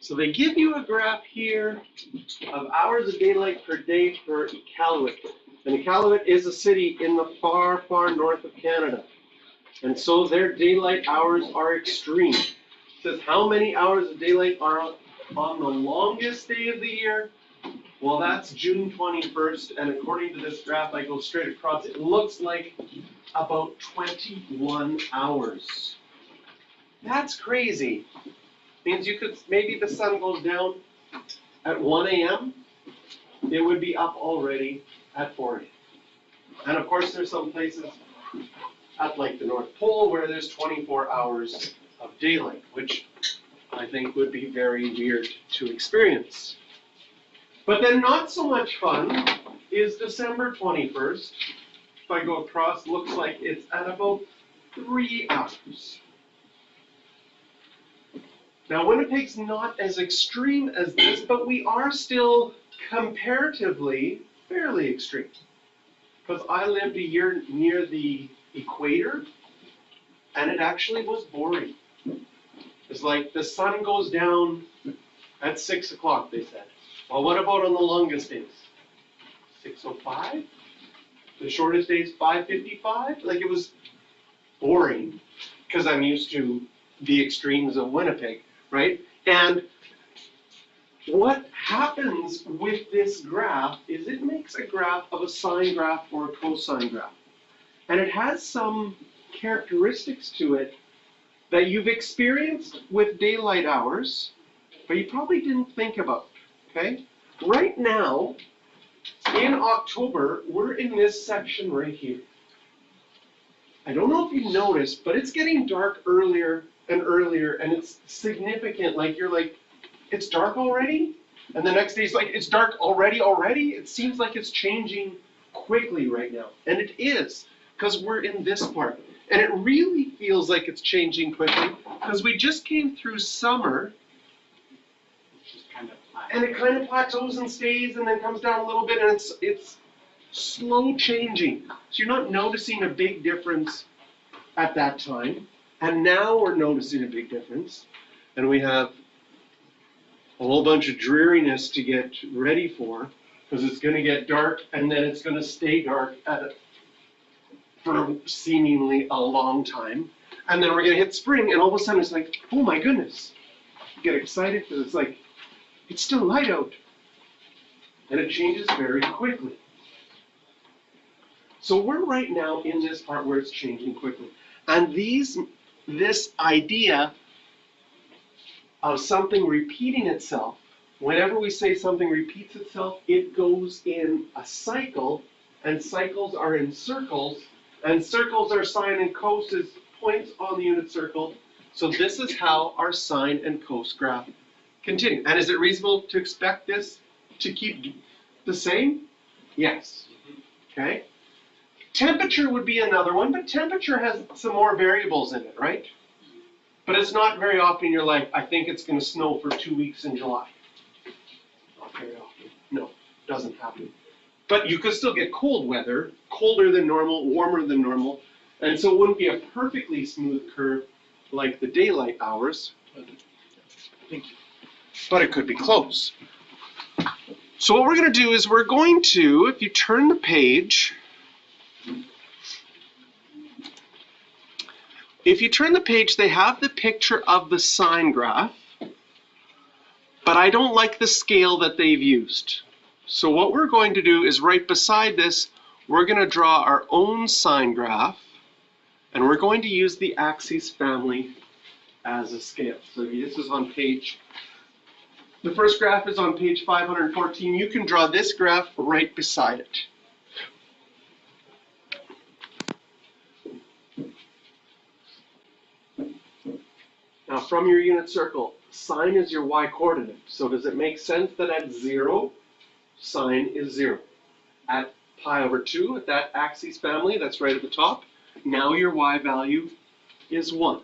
So they give you a graph here of hours of daylight per day for Iqaluit. And Iqaluit is a city in the far, far north of Canada. And so their daylight hours are extreme. It says how many hours of daylight are on the longest day of the year? Well, that's June 21st, and according to this graph, I go straight across, it looks like about 21 hours. That's crazy. Means you could, maybe the sun goes down at 1 a.m., it would be up already at 4 a.m. And of course, there's some places at like the North Pole where there's 24 hours of daylight, which I think would be very weird to experience. But then not so much fun is December 21st. If I go across, looks like it's at about 3 hours. Now, Winnipeg's not as extreme as this, but we are still comparatively fairly extreme. Because I lived a year near the equator, and it actually was boring. It's like the sun goes down at 6 o'clock, they said. Well, what about on the longest days? 6:05? The shortest days, 5:55? Like, it was boring, because I'm used to the extremes of Winnipeg, right? And what happens with this graph is it makes a graph of a sine graph or a cosine graph. And it has some characteristics to it that you've experienced with daylight hours, but you probably didn't think about, okay? Right now, in October, we're in this section right here. I don't know if you noticed, but it's getting dark earlier and earlier, and it's significant. Like, you're like, it's dark already? And the next day it's like, it's dark already? It seems like it's changing quickly right now. And it is, because we're in this part. And it really feels like it's changing quickly, because we just came through summer, and it kind of plateaus and stays and then comes down a little bit, and it's slow changing. So you're not noticing a big difference at that time. And now we're noticing a big difference. And we have a whole bunch of dreariness to get ready for, because it's going to get dark and then it's going to stay dark for seemingly a long time. And then we're going to hit spring, and all of a sudden it's like, oh my goodness. You get excited because it's like, it's still light out. And it changes very quickly. So we're right now in this part where it's changing quickly. And this idea of something repeating itself, whenever we say something repeats itself, it goes in a cycle, and cycles are in circles, and circles are sine and cos as points on the unit circle. So this is how our sine and cos graph continue. And is it reasonable to expect this to keep the same? Yes. Okay. Temperature would be another one, but temperature has some more variables in it, right? But it's not very often you're like, I think it's going to snow for 2 weeks in July. Not very often. No, doesn't happen. But you could still get cold weather, colder than normal, warmer than normal, and so it wouldn't be a perfectly smooth curve like the daylight hours, but it could be close. So what we're going to do is we're going to, if you turn the page, they have the picture of the sine graph, but I don't like the scale that they've used. So what we're going to do is right beside this, we're going to draw our own sine graph, and we're going to use the axis family as a scale. So this is on page, the first graph is on page 514. You can draw this graph right beside it. Now from your unit circle, sine is your y-coordinate. So does it make sense that at 0, sine is 0? At pi over 2, at that axis family, that's right at the top, now your y value is 1.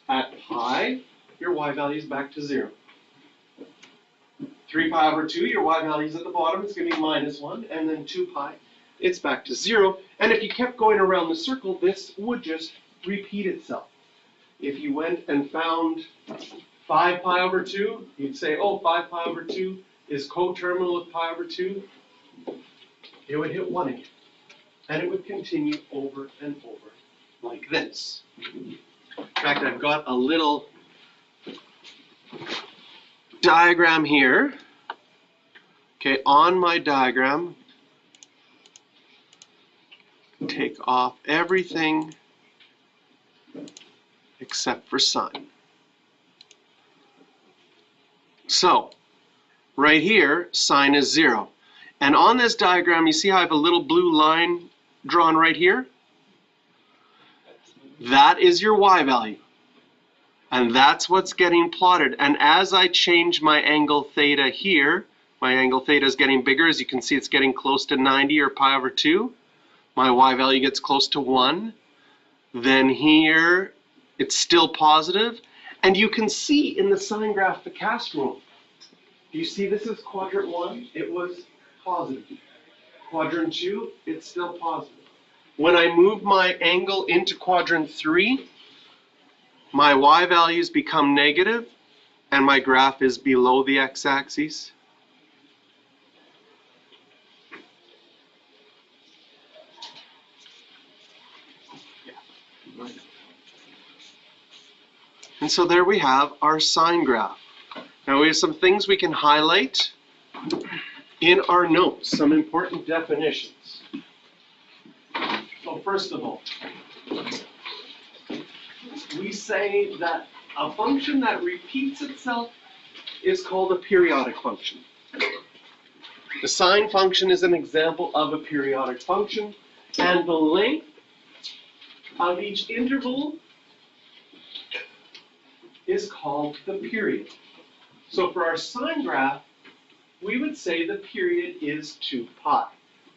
At pi, your y value is back to 0. 3 pi over 2, your y value is at the bottom, it's going to be minus 1, and then 2 pi, it's back to 0. And if you kept going around the circle, this would just repeat itself. If you went and found 5 pi over 2, you'd say, oh, 5 pi over 2 is coterminal with pi over 2. It would hit 1 again. And it would continue over and over like this. In fact, I've got a little diagram here. Okay, on my diagram, take off everything except for sine. So, right here, sine is 0. And on this diagram, you see how I have a little blue line drawn right here? That is your y value. And that's what's getting plotted. And as I change my angle theta here, my angle theta is getting bigger. As you can see, it's getting close to 90 or pi over 2. My y value gets close to 1. Then here, it's still positive. And you can see in the sine graph the cast rule. Do you see this is quadrant 1? It was positive. Quadrant 2, it's still positive. When I move my angle into quadrant 3, my y values become negative, and my graph is below the x-axis. And so there we have our sine graph. Now we have some things we can highlight in our notes, some important definitions. So first of all, we say that a function that repeats itself is called a periodic function. The sine function is an example of a periodic function, and the length of each interval is called the period. So for our sine graph, we would say the period is 2 pi.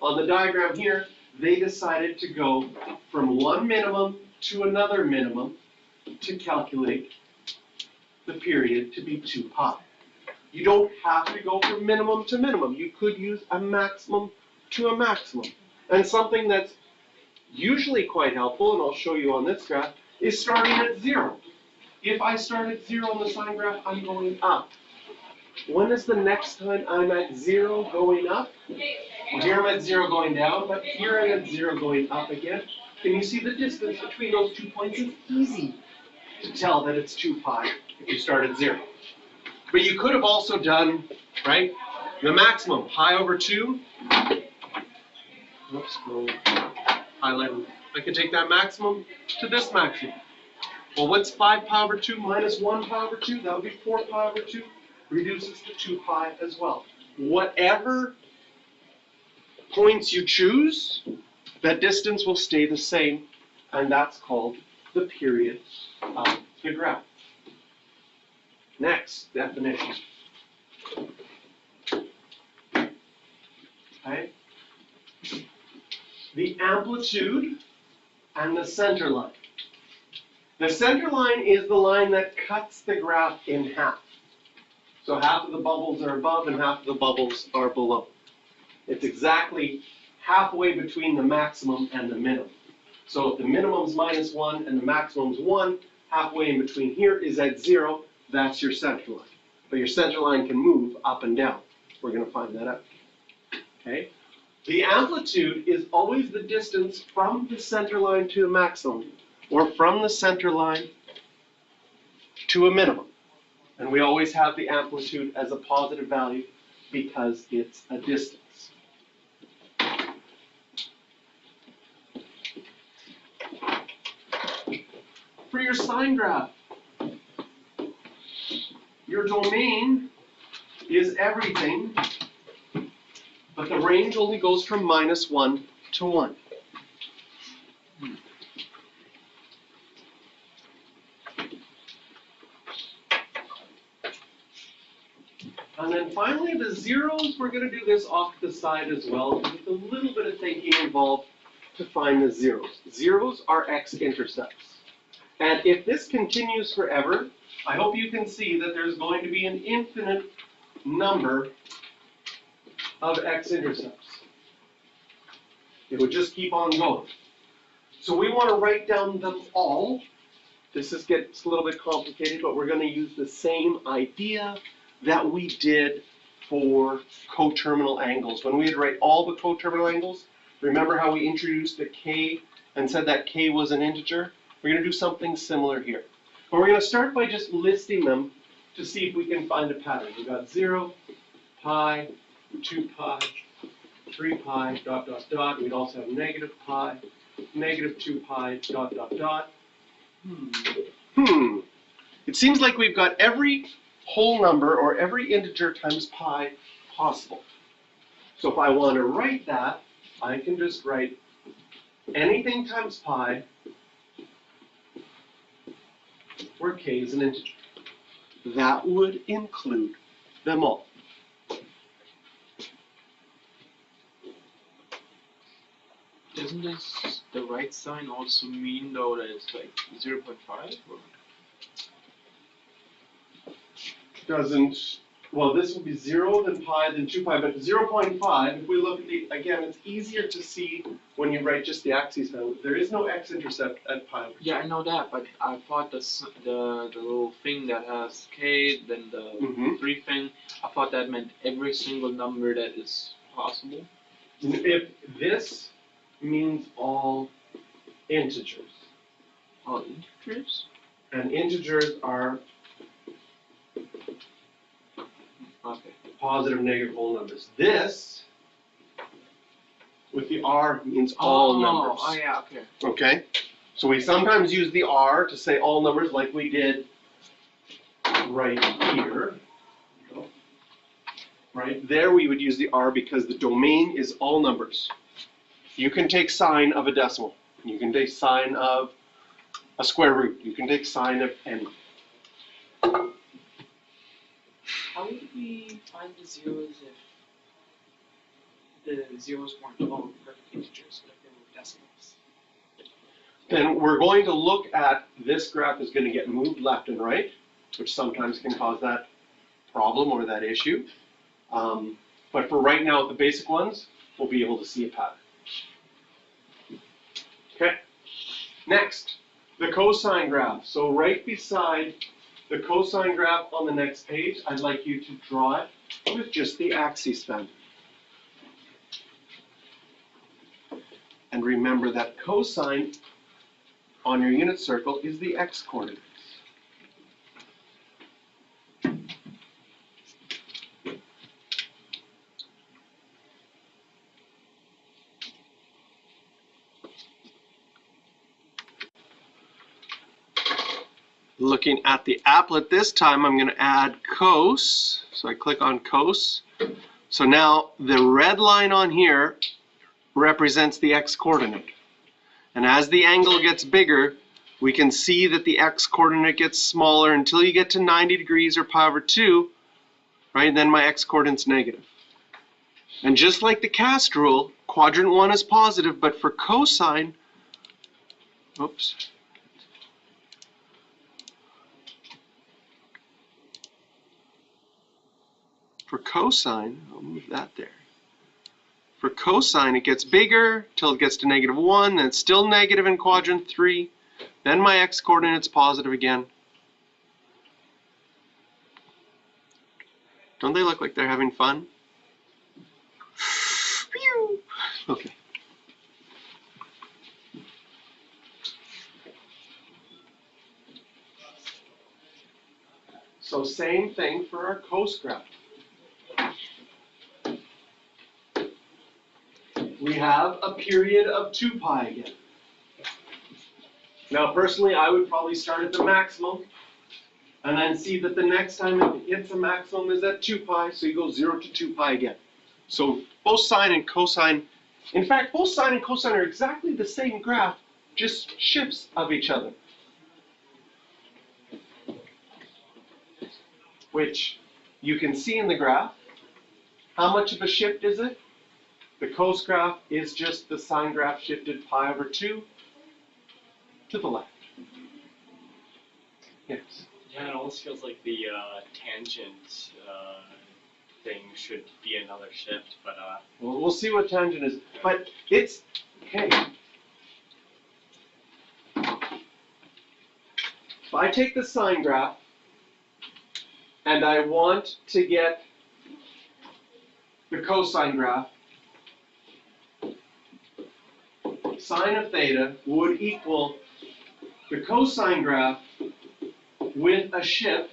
On the diagram here, they decided to go from one minimum to another minimum to calculate the period to be 2 pi. You don't have to go from minimum to minimum. You could use a maximum to a maximum. And something that's usually quite helpful, and I'll show you on this graph, is starting at 0. If I start at 0 on the sine graph, I'm going up. When is the next time I'm at 0 going up? Well, here I'm at 0 going down, but here I'm at 0 going up again. Can you see the distance between those 2 points? It's easy to tell that it's 2 pi if you start at 0. But you could have also done, right, the maximum, pi over 2. Oops, we'll highlight. I could take that maximum to this maximum. Well, what's 5 pi over 2 minus 1 pi over 2? That would be 4 pi over 2. Reduces to 2 pi as well. Whatever points you choose, that distance will stay the same, and that's called the period of the graph. Next definition. Okay. The amplitude and the center line. The center line is the line that cuts the graph in half. So half of the bubbles are above and half of the bubbles are below. It's exactly halfway between the maximum and the minimum. So if the minimum's minus 1 and the maximum's 1, halfway in between here is at 0, that's your center line. But your center line can move up and down. We're going to find that out. Okay? The amplitude is always the distance from the center line to the maximum, or from the center line to a minimum. And we always have the amplitude as a positive value because it's a distance. For your sine graph, your domain is everything, but the range only goes from -1 to 1. And then finally, the zeros, we're going to do this off the side as well, with a little bit of thinking involved to find the zeros. Zeros are x-intercepts. And if this continues forever, I hope you can see that there's going to be an infinite number of x-intercepts. It would just keep on going. So we want to write down them all gets a little bit complicated, but we're going to use the same idea that we did for coterminal angles. When we had to write all the coterminal angles, remember how we introduced the k and said that k was an integer? We're going to do something similar here. But we're going to start by just listing them to see if we can find a pattern. We've got 0, pi, 2 pi, 3 pi, dot, dot, dot. We'd also have negative pi, negative 2 pi, dot, dot, dot. It seems like we've got every whole number or every integer times pi possible. So if I want to write that, I can just write anything times pi where k is an integer. That would include them all. Doesn't this, the right sign also mean though that it's like 0.5? Or? Doesn't, well, this would be 0, then pi, then 2 pi, but 0.5, if we look at the, again, it's easier to see when you write just the axes now. There is no x-intercept at pi over 2. Yeah, I know that, but I thought the little thing that has k, then the 3 thing, I thought that meant every single number that is possible. If this means all integers. All integers? And integers are Okay. positive, negative whole numbers. This, with the r, means all numbers. Oh, yeah, okay. Okay? So we sometimes use the r to say all numbers like we did right here. Right there we would use the r because the domain is all numbers. You can take sine of a decimal. You can take sine of a square root. You can take sine of any. How would we find the zeros if the zeros weren't all perfect integers, but if they were decimals? Then we're going to look at this graph is going to get moved left and right, which sometimes can cause that problem or that issue. But for right now, the basic ones, we'll be able to see a pattern. Okay, next, the cosine graph. So right beside the cosine graph on the next page, I'd like you to draw it with just the axis bend. And remember that cosine on your unit circle is the x-coordinates. Looking at the applet this time, I'm going to add cos. So I click on cos. So now the red line on here represents the x-coordinate. And as the angle gets bigger, we can see that the x-coordinate gets smaller until you get to 90 degrees or pi over 2, right? Then my x-coordinate's negative. And just like the cast rule, quadrant 1 is positive, but for cosine, oops. For cosine, I'll move that there. For cosine, it gets bigger till it gets to -1, then it's still negative in quadrant 3. Then my x-coordinate's positive again. Don't they look like they're having fun? Okay. So same thing for our cos graph. We have a period of 2 pi again. Now personally, I would probably start at the maximum and then see that the next time it hits a maximum is at 2 pi, so you go 0 to 2 pi again. So both sine and cosine, in fact, both sine and cosine are exactly the same graph, just shifts of each other. Which you can see in the graph. How much of a shift is it? The cos graph is just the sine graph shifted pi over 2 to the left. Yes? Yeah, it almost feels like the tangent thing should be another shift, but Well, we'll see what tangent is. But it's, okay. If I take the sine graph and I want to get the cosine graph, sine of theta would equal the cosine graph with a shift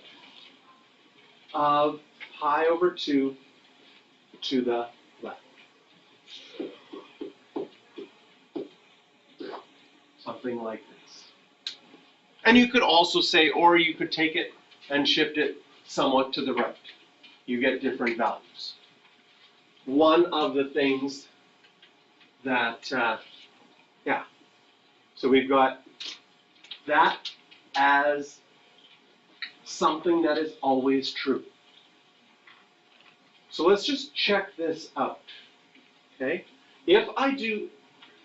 of pi over 2 to the left. Something like this. And you could also say, or you could take it and shift it somewhat to the right. You get different values. One of the things that, yeah. So we've got that as something that is always true. So let's just check this out, okay? If I do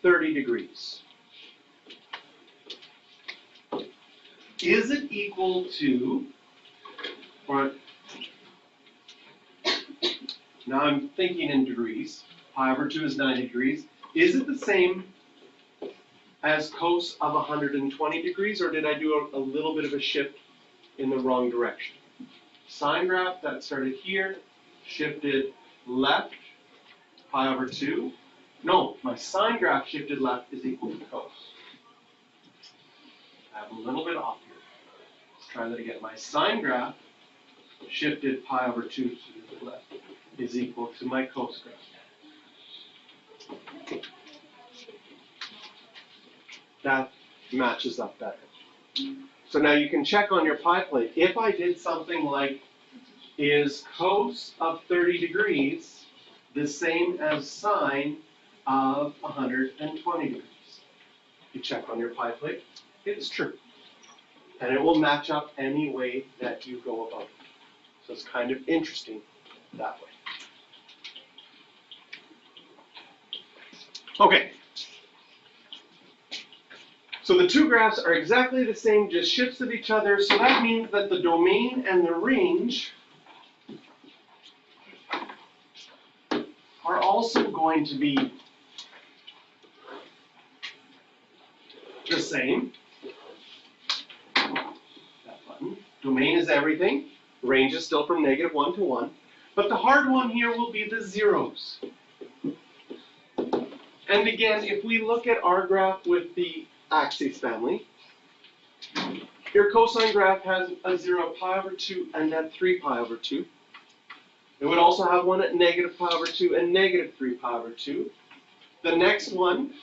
30 degrees, is it equal to, or now I'm thinking in degrees, pi over 2 is 90 degrees. Is it the same as cos of 120 degrees, or did I do a little bit of a shift in the wrong direction? Sine graph that started here, shifted left, pi over 2. No, my sine graph shifted left is equal to cos. I have a little bit off here. Let's try that again. My sine graph shifted pi over 2 to the left is equal to my cos graph. That matches up better. So now you can check on your pi plate. If I did something like, is cos of 30 degrees the same as sine of 120 degrees? You check on your pi plate, it is true. And it will match up any way that you go about it. So it's kind of interesting that way. Okay. So the two graphs are exactly the same, just shifts of each other. So that means that the domain and the range are also going to be the same. That button. Domain is everything. Range is still from -1 to 1. But the hard one here will be the zeros. And again, if we look at our graph with the axes family, your cosine graph has a 0 at pi over 2 and at 3 pi over 2. It would also have one at negative pi over 2 and negative 3 pi over 2. The next one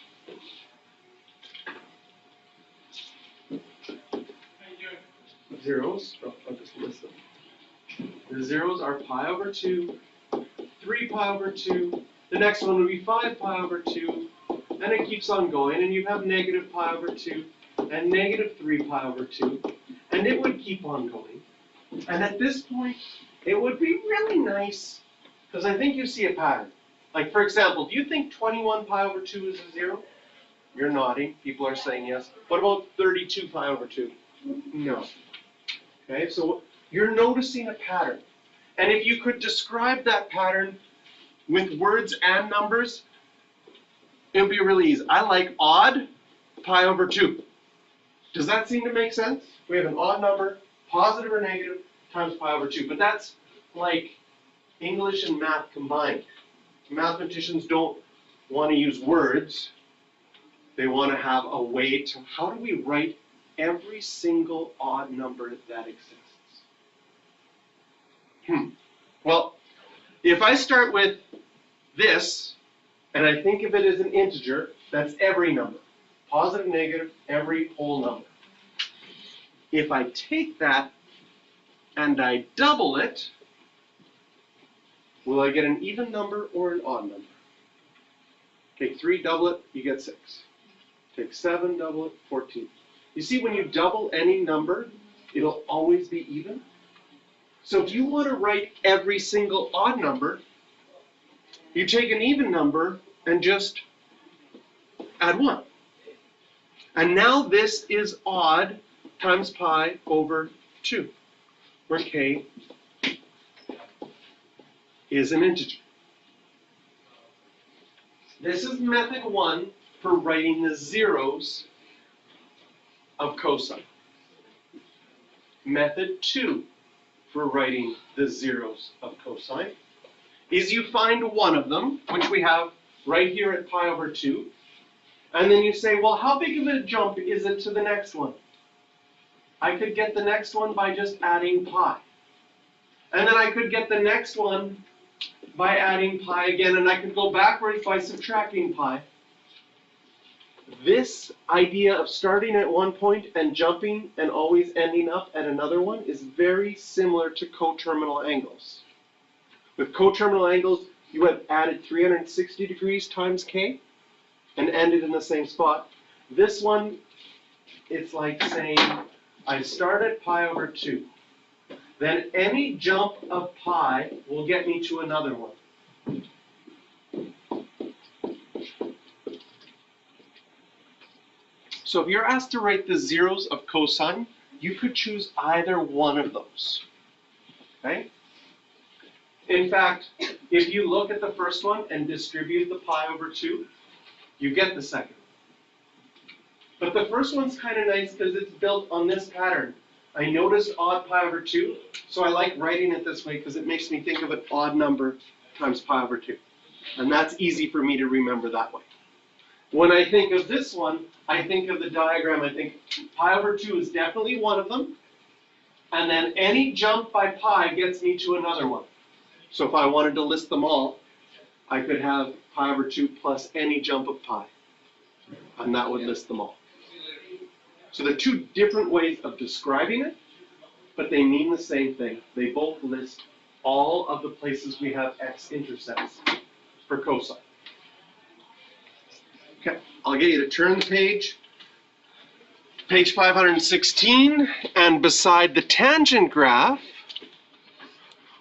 zeros, I'll just list them. The zeros are pi over 2, 3 pi over 2, the next one would be 5 pi over 2, and it keeps on going, and you have negative pi over 2 and negative 3 pi over 2, and it would keep on going. And at this point, it would be really nice, because I think you see a pattern. Like, for example, do you think 21 pi over 2 is a 0? You're nodding. People are saying yes. What about 32 pi over 2? No. Okay, so you're noticing a pattern. And if you could describe that pattern with words and numbers, it would be really easy. I like odd pi over 2. Does that seem to make sense? We have an odd number, positive or negative, times pi over 2. But that's like English and math combined. Mathematicians don't want to use words. They want to have a way to, how do we write every single odd number that exists? Well, if I start with this, and I think of it as an integer, that's every number. Positive, negative, every whole number. If I take that and I double it, will I get an even number or an odd number? Take 3, double it, you get 6. Take 7, double it, 14. You see, when you double any number, it'll always be even. So if you want to write every single odd number, you take an even number and just add 1. And now this is odd times pi over 2, where k is an integer. This is method 1 for writing the zeros of cosine. method 2 for writing the zeros of cosine is you find one of them, which we have right here at pi over 2, and then you say, well, how big of a jump is it to the next one? I could get the next one by just adding pi. And then I could get the next one by adding pi again, and I could go backwards by subtracting pi. This idea of starting at one point and jumping and always ending up at another one is very similar to coterminal angles. With coterminal angles, you have added 360 degrees times k and ended in the same spot. This one, it's like saying, I start at pi over 2. Then any jump of pi will get me to another one. So if you're asked to write the zeros of cosine, you could choose either one of those. Okay? In fact, if you look at the first one and distribute the pi over 2, you get the second. But the first one's kind of nice because it's built on this pattern. I noticed odd pi over 2, so I like writing it this way because it makes me think of an odd number times pi over 2. And that's easy for me to remember that way. When I think of this one, I think of the diagram, I think pi over 2 is definitely one of them, and then any jump by pi gets me to another one. So if I wanted to list them all, I could have pi over 2 plus any jump of pi, and that would list them all. So they're two different ways of describing it, but they mean the same thing. They both list all of the places we have x-intercepts for cosine. Okay, I'll get you to turn the page. Page 516, and beside the tangent graph,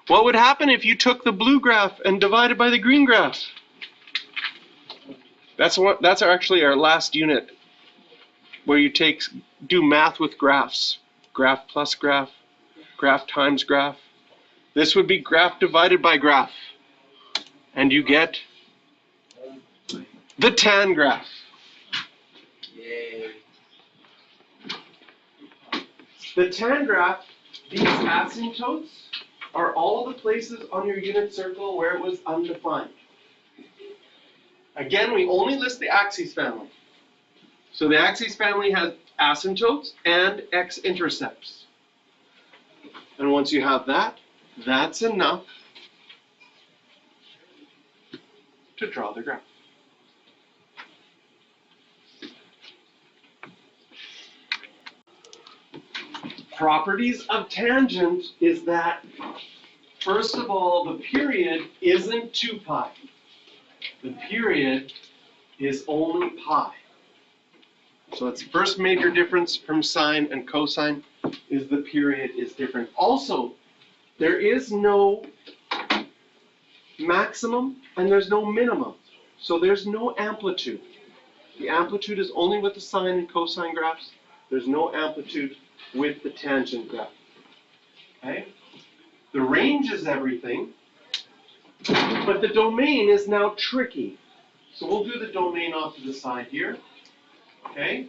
what would happen if you took the blue graph and divided by the green graph? That's actually our last unit, where you do math with graphs. Graph plus graph, graph times graph. This would be graph divided by graph. And you get the tan graph. Yay. The tan graph, these asymptotes, are all the places on your unit circle where it was undefined. Again, we only list the axes family. So the axes family has asymptotes and x-intercepts. And once you have that, that's enough to draw the graph. Properties of tangent is that, first of all, the period isn't 2 pi. The period is only pi. So that's the first major difference from sine and cosine, is the period is different. Also, there is no maximum and there's no minimum. So there's no amplitude. The amplitude is only with the sine and cosine graphs. There's no amplitude with the tangent graph. Okay? The range is everything, but the domain is now tricky. So we'll do the domain off to the side here. Okay?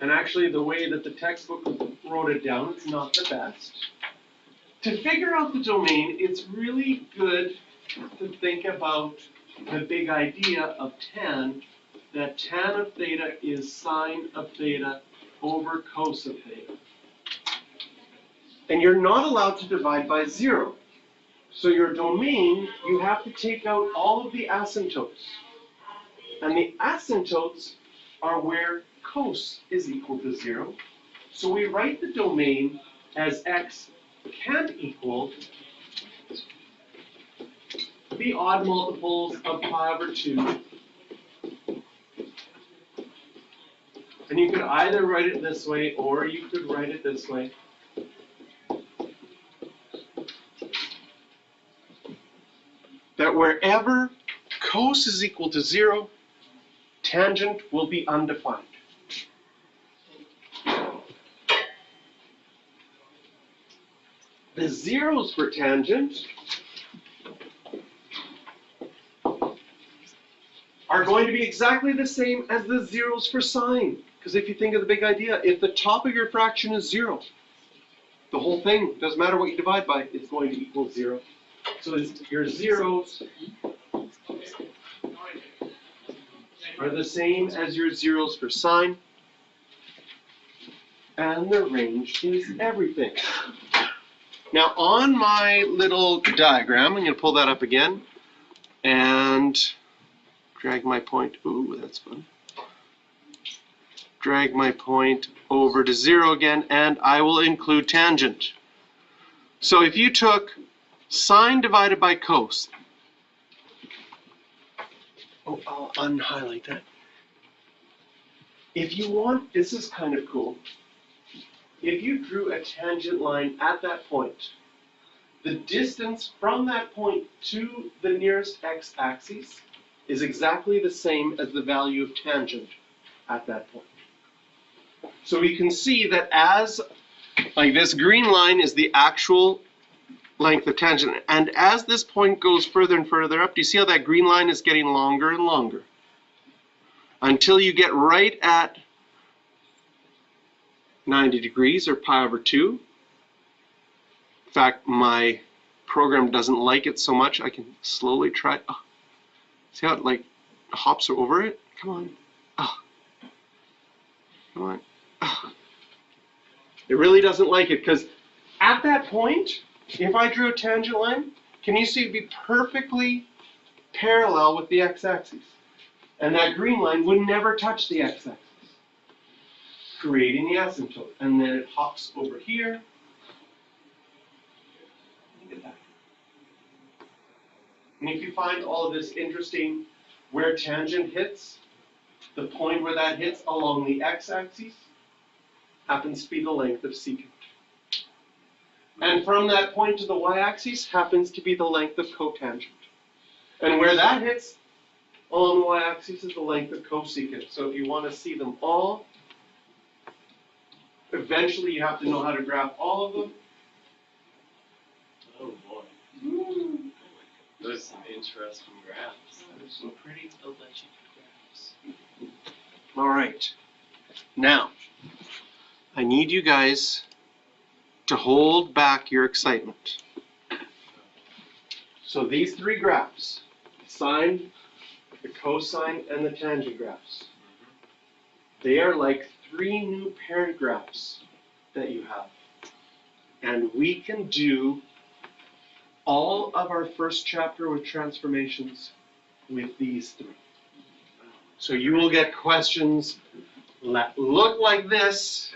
And actually, the way that the textbook wrote it down is not the best. To figure out the domain, it's really good to think about the big idea of tan, that tan of theta is sine of theta over cos of theta. And you're not allowed to divide by 0. So your domain, you have to take out all of the asymptotes. And the asymptotes are where cos is equal to 0. So we write the domain as x can equal the odd multiples of pi over 2. And you could either write it this way, or you could write it this way. That wherever cos is equal to 0, tangent will be undefined. The zeros for tangent are going to be exactly the same as the zeros for sine, Because if you think of the big idea, if the top of your fraction is 0, the whole thing, doesn't matter what you divide by, it's going to equal 0. So your zeros are the same as your zeros for sine, and the range is everything. Now on my little diagram, I'm going to pull that up again and drag my point, ooh, that's fun. Drag my point over to 0 again, and I will include tangent. So if you took sine divided by cos, oh, I'll unhighlight that. If you want, this is kind of cool. If you drew a tangent line at that point, the distance from that point to the nearest x-axis is exactly the same as the value of tangent at that point. So we can see that as, like this green line is the actual length of tangent, and as this point goes further and further up, do you see how that green line is getting longer and longer? Until you get right at 90 degrees or pi over 2. In fact, my program doesn't like it so much, I can slowly try. Oh, see how it like hops over it? Come on. Oh. Come on. Oh. It really doesn't like it because at that point, if I drew a tangent line, can you see it'd be perfectly parallel with the x-axis? And that green line would never touch the x-axis, creating the asymptote. And then it hops over here. Look at that. And if you find all of this interesting, where tangent hits, the point where that hits along the x-axis happens to be the length of secant. And from that point to the y-axis happens to be the length of cotangent. And where that hits along the y-axis is the length of cosecant. So if you want to see them all, eventually you have to know how to graph all of them. Oh boy. Those are some interesting graphs. They're so pretty. A legend of graphs. All right. Now, I need you guys to hold back your excitement. So these three graphs, the sine, the cosine, and the tangent graphs, they are like three new parent graphs that you have. And we can do all of our first chapter with transformations with these three. So you will get questions that look like this.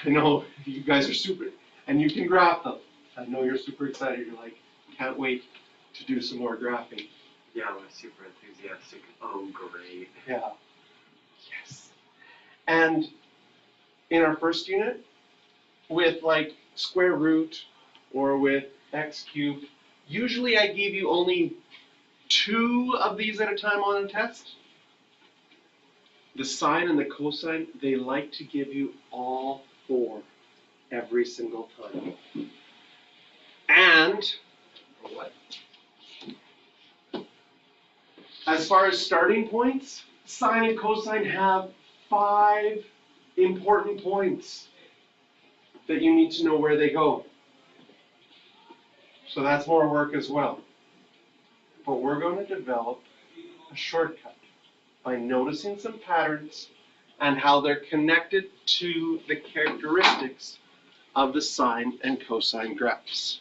I know you guys are super, and you can graph them. I know you're super excited. You're like, can't wait to do some more graphing. Yeah, I'm super enthusiastic. Oh, great. Yeah. Yes. And in our first unit, with like square root or with x cubed, usually I give you only 2 of these at a time on a test. The sine and the cosine, they like to give you all 4 every single time. And what? As far as starting points, sine and cosine have 5 important points that you need to know where they go. So that's more work as well. But we're going to develop a shortcut by noticing some patterns and how they're connected to the characteristics of the sine and cosine graphs.